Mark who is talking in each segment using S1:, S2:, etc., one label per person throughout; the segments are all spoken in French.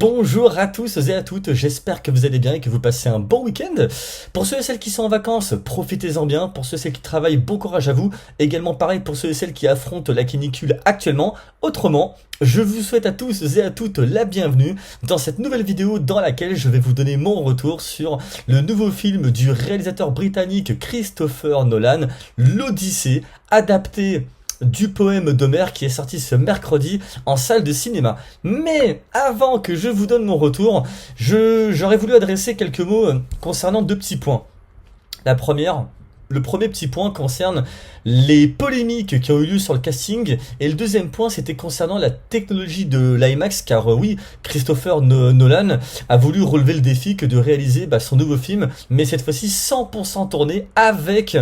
S1: Bonjour à tous et à toutes, j'espère que vous allez bien et que vous passez un bon week-end. Pour ceux et celles qui sont en vacances, profitez-en bien. Pour ceux et celles qui travaillent, bon courage à vous. Également pareil pour ceux et celles qui affrontent la canicule actuellement. Autrement, je vous souhaite à tous et à toutes la bienvenue dans cette nouvelle vidéo dans laquelle je vais vous donner mon retour sur le nouveau film du réalisateur britannique Christopher Nolan, l'Odyssée, adapté du poème d'Homère qui est sorti ce mercredi en salle de cinéma. Mais avant que je vous donne mon retour, j'aurais voulu adresser quelques mots concernant deux petits points. Le premier petit point concerne les polémiques qui ont eu lieu sur le casting, et le deuxième point c'était concernant la technologie de l'IMAX, car oui, Christopher Nolan a voulu relever le défi que de réaliser son nouveau film, mais cette fois-ci 100% tourné avec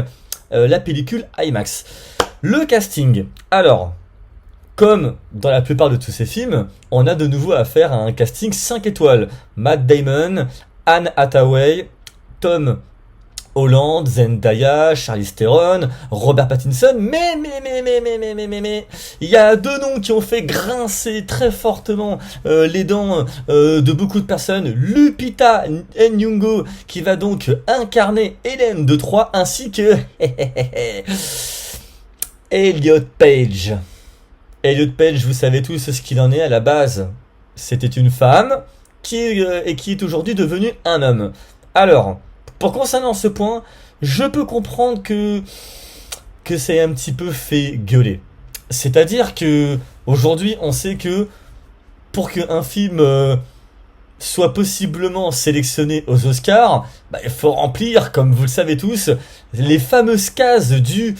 S1: la pellicule IMAX. Le casting. Alors, comme dans la plupart de tous ces films, on a de nouveau affaire à un casting 5 étoiles. Matt Damon, Anne Hathaway, Tom Holland, Zendaya, Charlize Theron, Robert Pattinson, mais, il y a deux noms qui ont fait grincer très fortement les dents de beaucoup de personnes. Lupita Nyong'o, qui va donc incarner Hélène de Troie, ainsi que Elliot Page. Elliot Page, vous savez tous ce qu'il en est à la base. C'était une femme qui est aujourd'hui devenue un homme. Alors, pour concernant ce point, je peux comprendre que c'est un petit peu fait gueuler. C'est-à-dire que aujourd'hui, on sait que pour qu'un film soit possiblement sélectionné aux Oscars, il faut remplir, comme vous le savez tous, les fameuses cases du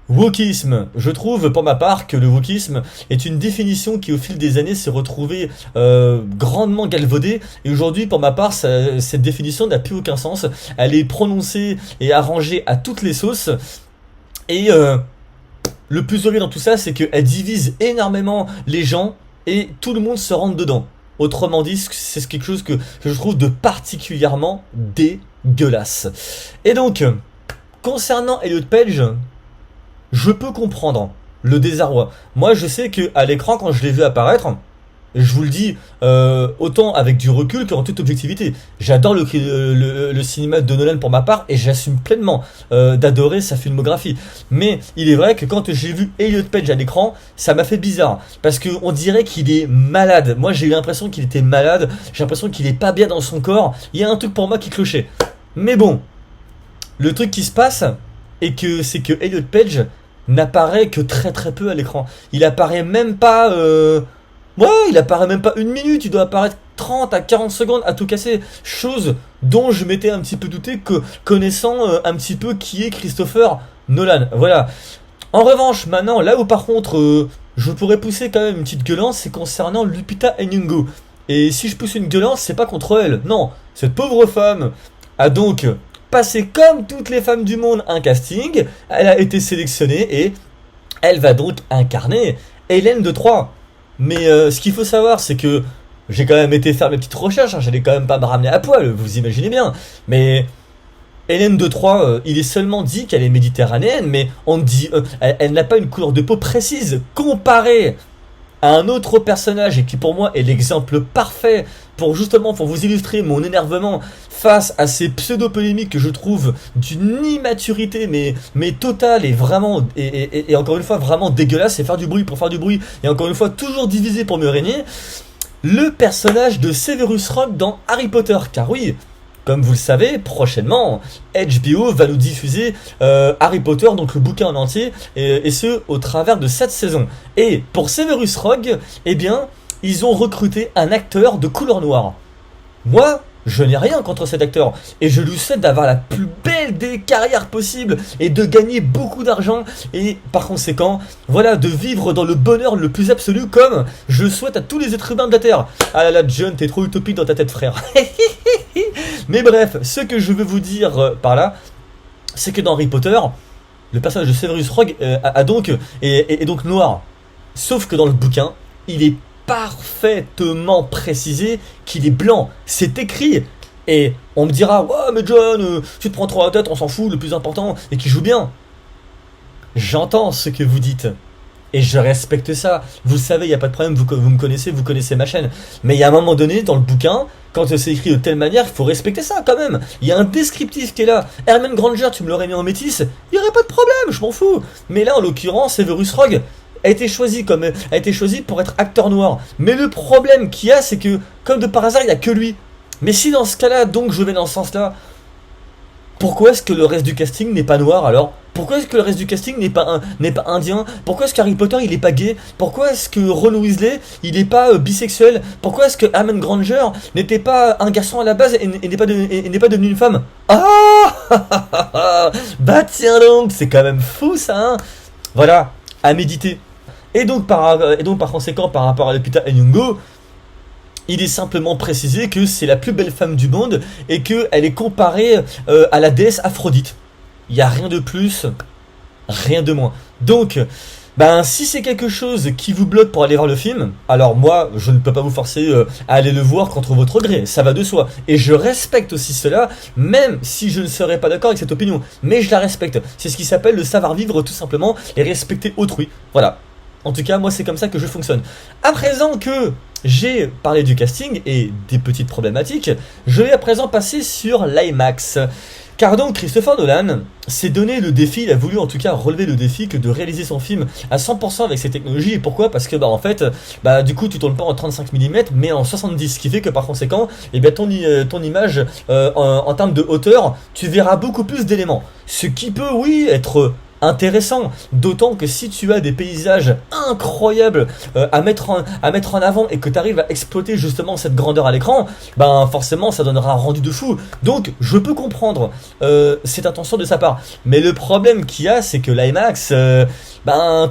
S1: wokisme. Je trouve pour ma part que le wokisme est une définition qui au fil des années s'est retrouvée grandement galvaudée, et aujourd'hui pour ma part cette définition n'a plus aucun sens. Elle est prononcée et arrangée à toutes les sauces, et le plus horrible dans tout ça, c'est qu'elle divise énormément les gens et tout le monde se rentre dedans. Autrement dit, c'est quelque chose que je trouve de particulièrement dégueulasse. Et donc, concernant Elliot Page, je peux comprendre le désarroi. Moi, je sais que à l'écran, quand je l'ai vu apparaître, je vous le dis, autant avec du recul qu'en toute objectivité, j'adore le cinéma de Nolan pour ma part, et j'assume pleinement d'adorer sa filmographie. Mais il est vrai que quand j'ai vu Elliot Page à l'écran, ça m'a fait bizarre, parce qu'on dirait qu'il est malade. Moi, j'ai eu l'impression qu'il était malade, j'ai l'impression qu'il est pas bien dans son corps. Il y a un truc pour moi qui clochait. Mais bon, le truc qui se passe, c'est que Elliot Page n'apparaît que très très peu à l'écran. Il apparaît même pas il apparaît même pas une minute, il doit apparaître 30 à 40 secondes à tout casser, chose dont je m'étais un petit peu douté, que connaissant un petit peu qui est Christopher Nolan. Voilà. En revanche, maintenant, là où par contre je pourrais pousser quand même une petite gueulance, c'est concernant Lupita Nyong'o. Et si je pousse une gueulance, c'est pas contre elle, non, cette pauvre femme a donc passé comme toutes les femmes du monde un casting, elle a été sélectionnée et elle va donc incarner Hélène de Troie. Mais ce qu'il faut savoir, c'est que j'ai quand même été faire mes petites recherches, j'allais quand même pas me ramener à poil, vous imaginez bien. Mais Hélène de Troie, il est seulement dit qu'elle est méditerranéenne, mais on dit elle n'a pas une couleur de peau précise comparée à un autre personnage, et qui pour moi est l'exemple parfait pour vous illustrer mon énervement face à ces pseudo-polémiques que je trouve d'une immaturité mais totale, et vraiment et encore une fois vraiment dégueulasse. C'est faire du bruit pour faire du bruit, et encore une fois toujours divisé pour mieux régner. Le personnage de Severus Rogue dans Harry Potter, car oui, comme vous le savez, prochainement, HBO va nous diffuser Harry Potter, donc le bouquin en entier, et ce, au travers de 7 saisons. Et pour Severus Rogue, eh bien, ils ont recruté un acteur de couleur noire. Moi, je n'ai rien contre cet acteur, et je lui souhaite d'avoir la plus belle des carrières possibles, et de gagner beaucoup d'argent, et par conséquent, voilà, de vivre dans le bonheur le plus absolu, comme je souhaite à tous les êtres humains de la Terre. Ah là là, John, t'es trop utopique dans ta tête, frère. Mais bref, ce que je veux vous dire par là, c'est que dans Harry Potter, le personnage de Severus Rogue est donc noir. Sauf que dans le bouquin, il est parfaitement précisé qu'il est blanc. C'est écrit. Et on me dira, ouais mais John, tu te prends trop la tête, on s'en fout, le plus important est qu'il joue bien. J'entends ce que vous dites. Et je respecte ça. Vous le savez, il n'y a pas de problème, vous me connaissez, vous connaissez ma chaîne. Mais il y a un moment donné, dans le bouquin, quand c'est écrit de telle manière, il faut respecter ça quand même. Il y a un descriptif qui est là. Hermione Granger, tu me l'aurais mis en métis, il n'y aurait pas de problème, je m'en fous. Mais là, en l'occurrence, Severus Rogue a été choisi pour être acteur noir. Mais le problème qu'il y a, c'est que, comme de par hasard, il n'y a que lui. Mais si dans ce cas-là, donc je vais dans ce sens-là, pourquoi est-ce que le reste du casting n'est pas noir alors? Pourquoi est-ce que le reste du casting n'est pas indien? Pourquoi est-ce qu'Harry Potter il est pas gay? Pourquoi est-ce que Ron Weasley il est pas bisexuel? Pourquoi est-ce que Hermione Granger n'était pas un garçon à la base et n'est pas devenu une femme? Ah bah tiens donc, c'est quand même fou ça hein. Voilà, à méditer. Et donc par conséquent par rapport à Lupita Nyong'o, il est simplement précisé que c'est la plus belle femme du monde et qu'elle est comparée à la déesse Aphrodite. Il n'y a rien de plus, rien de moins. Donc, ben, si c'est quelque chose qui vous bloque pour aller voir le film, alors moi, je ne peux pas vous forcer à aller le voir contre votre gré, ça va de soi. Et je respecte aussi cela, même si je ne serais pas d'accord avec cette opinion. Mais je la respecte. C'est ce qui s'appelle le savoir-vivre tout simplement et respecter autrui. Voilà. En tout cas, moi, c'est comme ça que je fonctionne. À présent que j'ai parlé du casting et des petites problématiques, je vais à présent passer sur l'IMAX. Car donc Christopher Nolan s'est donné le défi, il a voulu en tout cas relever le défi que de réaliser son film à 100% avec ces technologies. Et pourquoi? Parce que en fait, du coup tu tournes pas en 35 mm mais en 70, ce qui fait que par conséquent, ton image en termes de hauteur, tu verras beaucoup plus d'éléments. Ce qui peut oui être intéressant, d'autant que si tu as des paysages incroyables à mettre en avant et que tu arrives à exploiter justement cette grandeur à l'écran, forcément ça donnera un rendu de fou. Donc je peux comprendre cette intention de sa part, mais le problème qu'il y a, c'est que l'IMAX,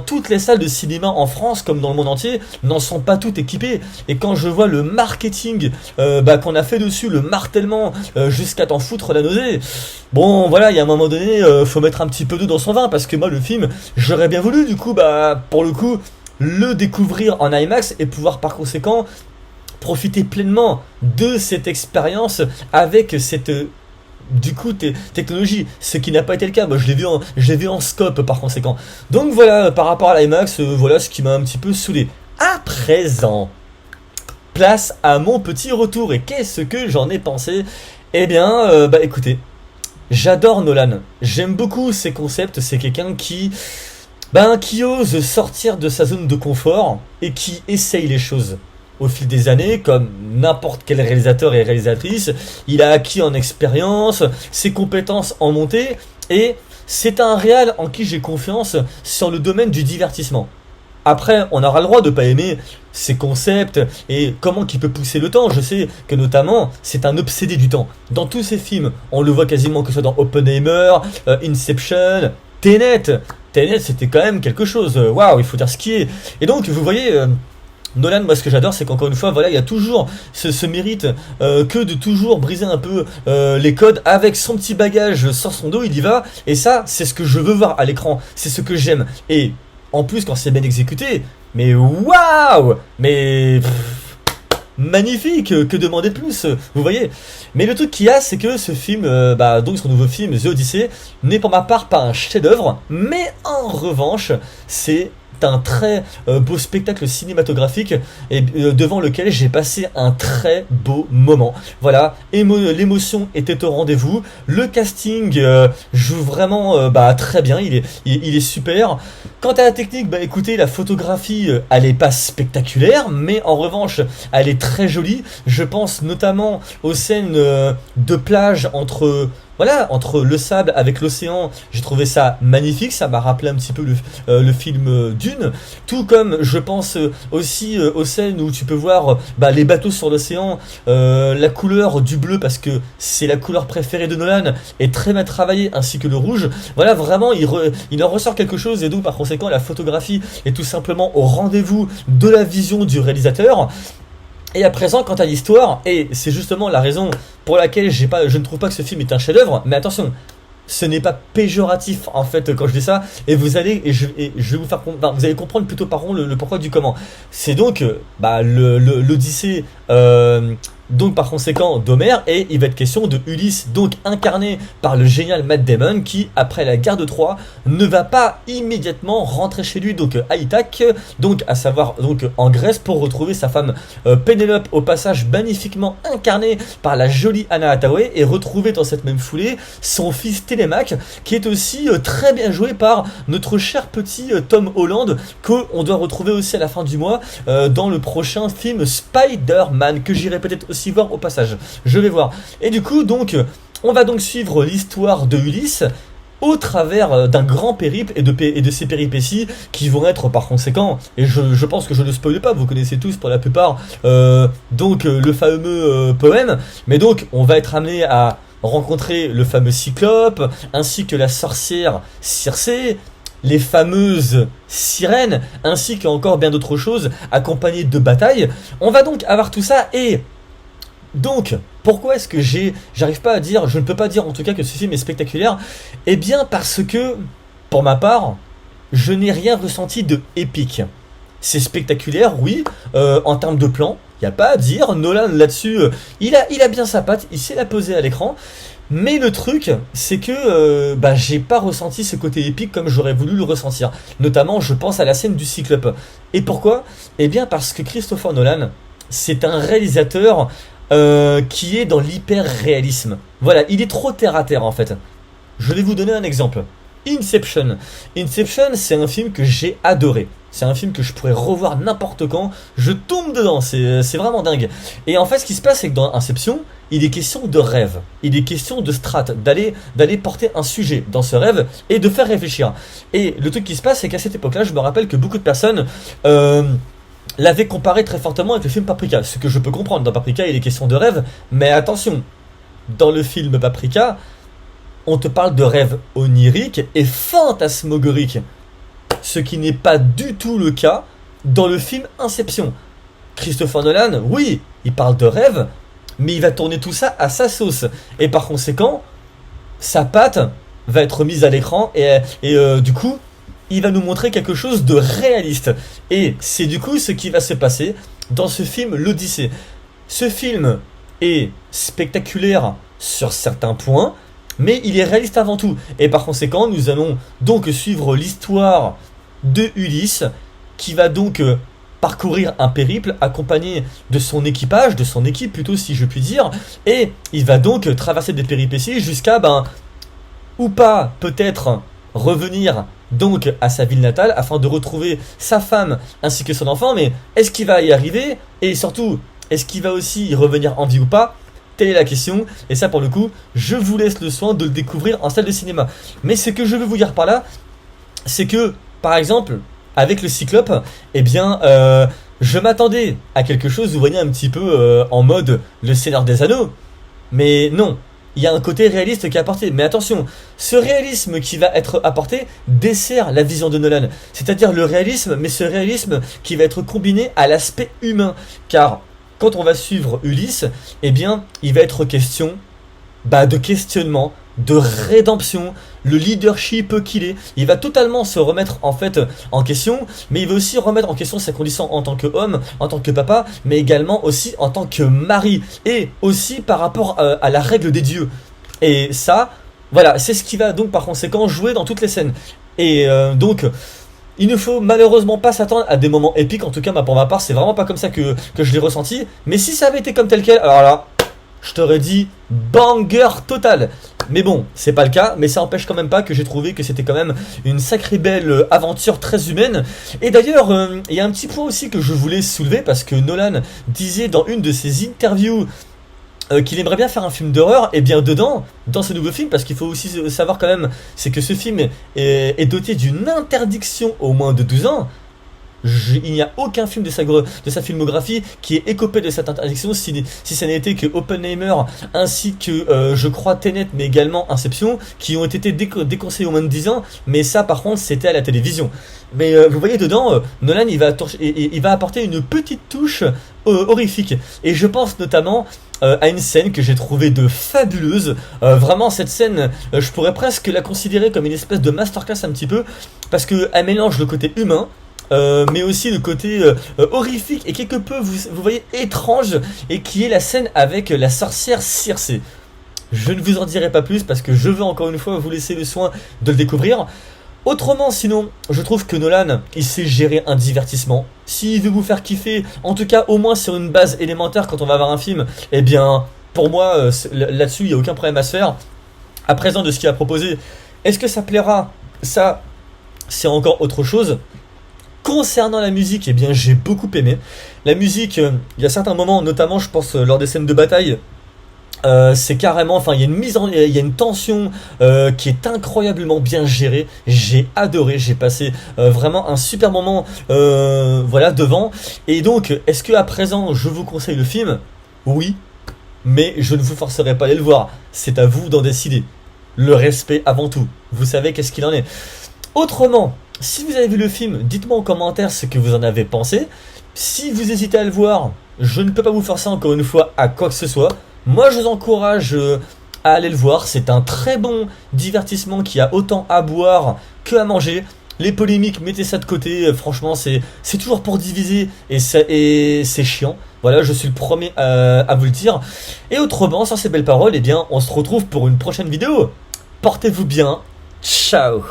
S1: toutes les salles de cinéma en France comme dans le monde entier n'en sont pas toutes équipées. Et quand je vois le marketing qu'on a fait dessus, le martèlement jusqu'à t'en foutre la nausée, bon voilà, il y a un moment donné, faut mettre un petit peu d'eau dans son vin, parce que moi le film, j'aurais bien voulu du coup, pour le coup, le découvrir en IMAX et pouvoir par conséquent profiter pleinement de cette expérience avec cette technologie, ce qui n'a pas été le cas. Moi je l'ai vu en scope par conséquent. Donc voilà, par rapport à l'IMAX, voilà ce qui m'a un petit peu saoulé. À présent, place à mon petit retour, et qu'est-ce que j'en ai pensé? Eh bien, écoutez, j'adore Nolan, j'aime beaucoup ses concepts, c'est quelqu'un qui ose sortir de sa zone de confort et qui essaye les choses. Au fil des années, comme n'importe quel réalisateur et réalisatrice, il a acquis en expérience, ses compétences en montée, et c'est un réal en qui j'ai confiance sur le domaine du divertissement. Après, on aura le droit de pas aimer ses concepts et comment il peut pousser le temps. Je sais que notamment, c'est un obsédé du temps. Dans tous ses films, on le voit quasiment, que ce soit dans Oppenheimer, Inception, Tenet. Tenet, c'était quand même quelque chose. Waouh, il faut dire ce qui est. Et donc, vous voyez, Nolan, moi ce que j'adore, c'est qu'encore une fois, voilà, il y a toujours ce mérite que de toujours briser un peu les codes avec son petit bagage sur son dos, il y va. Et ça, c'est ce que je veux voir à l'écran. C'est ce que j'aime. Et en plus, quand c'est bien exécuté, mais waouh, mais magnifique, que demander de plus, vous voyez. Mais le truc qu'il y a, c'est que ce film, donc son nouveau film, The Odyssey, n'est pour ma part pas un chef-d'œuvre, mais en revanche, c'est un très beau spectacle cinématographique et devant lequel j'ai passé un très beau moment. Voilà, l'émotion était au rendez-vous. Le casting joue vraiment très bien, il est super. Quant à la technique, écoutez, la photographie, elle est pas spectaculaire, mais en revanche, elle est très jolie. Je pense notamment aux scènes de plage entre le sable avec l'océan. J'ai trouvé ça magnifique, ça m'a rappelé un petit peu le film Dune, tout comme je pense aussi aux scènes où tu peux voir les bateaux sur l'océan, la couleur du bleu, parce que c'est la couleur préférée de Nolan, est très mal travaillée, ainsi que le rouge. Voilà, vraiment il en ressort quelque chose, et donc par conséquent la photographie est tout simplement au rendez-vous de la vision du réalisateur. Et à présent, quant à l'histoire, et c'est justement la raison pour laquelle je ne trouve pas que ce film est un chef-d'œuvre, mais attention, ce n'est pas péjoratif en fait quand je dis ça, et vous allez vous allez comprendre plutôt par contre le pourquoi du comment. C'est donc l'Odyssée donc par conséquent d'Homère, et il va être question de Ulysse, donc incarné par le génial Matt Damon, qui après la guerre de Troie ne va pas immédiatement rentrer chez lui, donc à Ithaque, donc à savoir donc en Grèce, pour retrouver sa femme Pénélope, au passage magnifiquement incarnée par la jolie Anna Hathaway, et retrouver dans cette même foulée son fils Télémaque, qui est aussi très bien joué par notre cher petit Tom Holland, qu'on doit retrouver aussi à la fin du mois dans le prochain film Spider-Man, que j'irai peut-être aussi voir au passage. Je vais voir. Et du coup, donc, on va donc suivre l'histoire de Ulysse au travers d'un grand périple et de ces péripéties qui vont être par conséquent, et je pense que je ne spoile pas, vous connaissez tous pour la plupart le fameux poème, mais donc on va être amené à rencontrer le fameux Cyclope, ainsi que la sorcière Circé, les fameuses sirènes, ainsi qu'encore bien d'autres choses, accompagnées de batailles. On va donc avoir tout ça, et donc, pourquoi est-ce que j'arrive pas à dire, je ne peux pas dire en tout cas que ce film est spectaculaire? Eh bien parce que, pour ma part, je n'ai rien ressenti de épique. C'est spectaculaire, oui, en termes de plan, il n'y a pas à dire, Nolan là-dessus, il a bien sa patte, il sait la poser à l'écran, mais le truc, c'est que j'ai pas ressenti ce côté épique comme j'aurais voulu le ressentir. Notamment, je pense à la scène du Cyclope. Et pourquoi? Eh bien parce que Christopher Nolan, c'est un réalisateur qui est dans l'hyper-réalisme. Voilà, il est trop terre-à-terre en fait. Je vais vous donner un exemple. Inception. Inception, c'est un film que j'ai adoré. C'est un film que je pourrais revoir n'importe quand. Je tombe dedans, c'est vraiment dingue. Et en fait, ce qui se passe, c'est que dans Inception, il est question de rêve. Il est question de strat, d'aller porter un sujet dans ce rêve et de faire réfléchir. Et le truc qui se passe, c'est qu'à cette époque-là, je me rappelle que beaucoup de personnes l'avait comparé très fortement avec le film Paprika. Ce que je peux comprendre, dans Paprika, il est question de rêve, mais attention, dans le film Paprika, on te parle de rêve onirique et fantasmagorique. Ce qui n'est pas du tout le cas dans le film Inception. Christopher Nolan, oui, il parle de rêve, mais il va tourner tout ça à sa sauce. Et par conséquent, sa patte va être mise à l'écran et du coup, il va nous montrer quelque chose de réaliste. Et c'est du coup ce qui va se passer dans ce film L'Odyssée. Ce film est spectaculaire sur certains points, mais il est réaliste avant tout. Et par conséquent, nous allons donc suivre l'histoire de Ulysse, qui va donc parcourir un périple accompagné de son équipage, de son équipe plutôt si je puis dire, et il va donc traverser des péripéties jusqu'à, ou pas, peut-être revenir donc à sa ville natale afin de retrouver sa femme ainsi que son enfant, mais est-ce qu'il va y arriver? Et surtout, est-ce qu'il va aussi y revenir en vie ou pas? Telle est la question, et ça pour le coup, je vous laisse le soin de le découvrir en salle de cinéma. Mais ce que je veux vous dire par là, c'est que, par exemple, avec le Cyclope, eh bien, je m'attendais à quelque chose, vous voyez, un petit peu en mode le Seigneur des Anneaux, mais non. Il y a un côté réaliste qui est apporté. Mais attention, ce réalisme qui va être apporté dessert la vision de Nolan. C'est-à-dire le réalisme, mais ce réalisme qui va être combiné à l'aspect humain. Car quand on va suivre Ulysse, eh bien, il va être question de questionnement, de rédemption, le leadership qu'il est. Il va totalement se remettre en fait en question, mais il va aussi remettre en question sa condition en tant qu'homme, en tant que papa, mais également aussi en tant que mari, et aussi par rapport à la règle des dieux. Et ça, voilà, c'est ce qui va donc par conséquent jouer dans toutes les scènes. Et donc, il ne faut malheureusement pas s'attendre à des moments épiques, en tout cas pour ma part, c'est vraiment pas comme ça que je l'ai ressenti. Mais si ça avait été comme tel quel, alors là, je t'aurais dit banger total. Mais bon, c'est pas le cas, mais ça empêche quand même pas que j'ai trouvé que c'était quand même une sacrée belle aventure très humaine. Et d'ailleurs, il y a un petit point aussi que je voulais soulever, parce que Nolan disait dans une de ses interviews qu'il aimerait bien faire un film d'horreur. Et bien dedans, dans ce nouveau film, parce qu'il faut aussi savoir quand même, c'est que ce film est doté d'une interdiction au moins de 12 ans. Il n'y a aucun film de sa filmographie qui est écopé de cette interdiction, si ça n'était que Oppenheimer ainsi que je crois Tenet, mais également Inception, qui ont été déconseillés au moins de 10 ans, mais ça par contre c'était à la télévision. Mais vous voyez dedans, Nolan il va apporter une petite touche horrifique, et je pense notamment à une scène que j'ai trouvée de fabuleuse. Vraiment cette scène, je pourrais presque la considérer comme une espèce de masterclass un petit peu, parce qu'elle mélange le côté humain mais aussi le côté horrifique et quelque peu, vous voyez, étrange, et qui est la scène avec la sorcière Circé. Je ne vous en dirai pas plus parce que je veux encore une fois vous laisser le soin de le découvrir. Autrement, sinon, je trouve que Nolan, il sait gérer un divertissement. S'il veut vous faire kiffer, en tout cas au moins sur une base élémentaire quand on va voir un film, eh bien, pour moi, là-dessus, il n'y a aucun problème à se faire. À présent, de ce qu'il a proposé, est-ce que ça plaira? Ça, c'est encore autre chose. Concernant la musique, eh bien, j'ai beaucoup aimé. La musique, il y a certains moments, notamment, je pense, lors des scènes de bataille, c'est carrément, enfin, il y a une tension qui est incroyablement bien gérée. J'ai adoré, j'ai passé vraiment un super moment, voilà, devant. Et donc, est-ce que à présent, je vous conseille le film? Oui, mais je ne vous forcerai pas à aller le voir. C'est à vous d'en décider. Le respect avant tout. Vous savez qu'est-ce qu'il en est. Autrement, si vous avez vu le film, dites-moi en commentaire ce que vous en avez pensé. Si vous hésitez à le voir, je ne peux pas vous forcer encore une fois à quoi que ce soit. Moi, je vous encourage à aller le voir. C'est un très bon divertissement qui a autant à boire que à manger. Les polémiques, mettez ça de côté. Franchement, c'est toujours pour diviser et c'est chiant. Voilà, je suis le premier à vous le dire. Et autrement, sur ces belles paroles, eh bien, on se retrouve pour une prochaine vidéo. Portez-vous bien. Ciao.